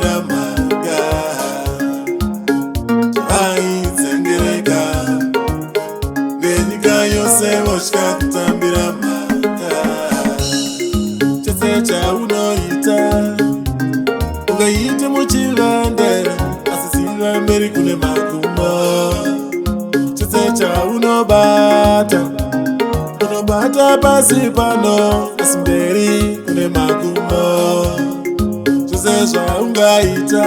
kutambira Mhaka vaidzengereka nenyika yose votya kutambira Mhaka. Chose chaunoita ungaite muchivande asi siva mberi kune magumo. Chose chaunobata unobata pasi pano asi mberi kune magumo. Chose zvaungaita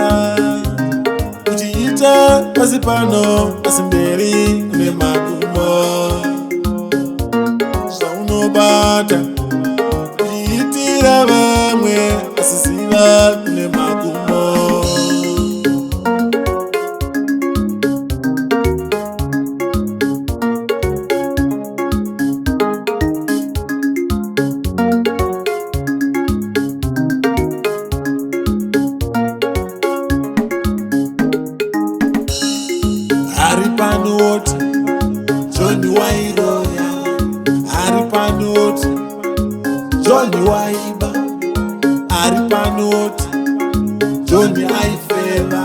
uchiita pasi pano asi mberi kune magumo. Zvaunobata uchiitira vamwe asi siva kune magumo. Ari panoti John Wairoya, ari panoti John Waiba, ari panoti John Aifeva,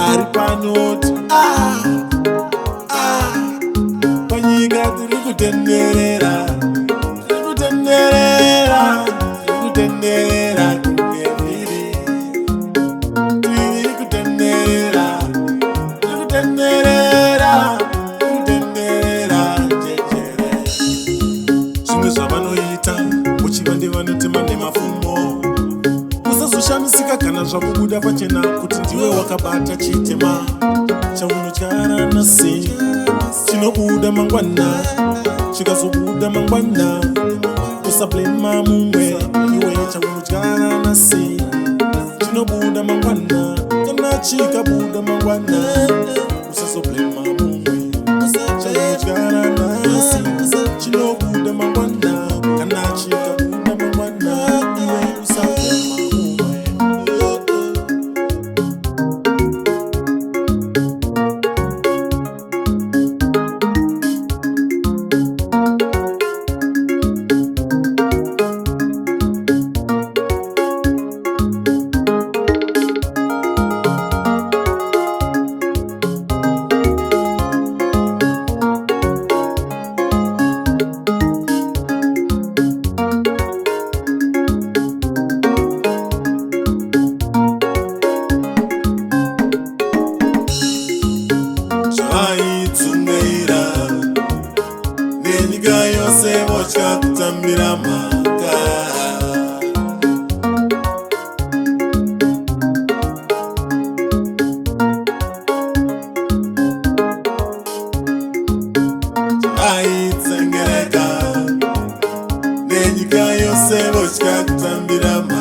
ari panoti panyika tiri kutenderera kunge vhiri, tiri kutenderera jejere. Zvimwe zvavanoita muchivande vanotema nemafumo. Usazoshamisika kana zvakubuda pachena kuti ndiwe wakabata chitema. Chaunotyara nhasi chinobuda mangwana, chikazobuda mangwana usablema mumwe. Iwe chaunotyara nhasi chinobuda mangwana, kana chikabuda mangwana usazoblema mumwe. Chaunotyara nhasi chinobuda mangwana, kana chikabuda mangwana iwe usablema mumwe. Vaitsungaira nenyika yose votya kutambira Mhaka. Vaitsengereka nenyika yose votya kutambira Mhaka.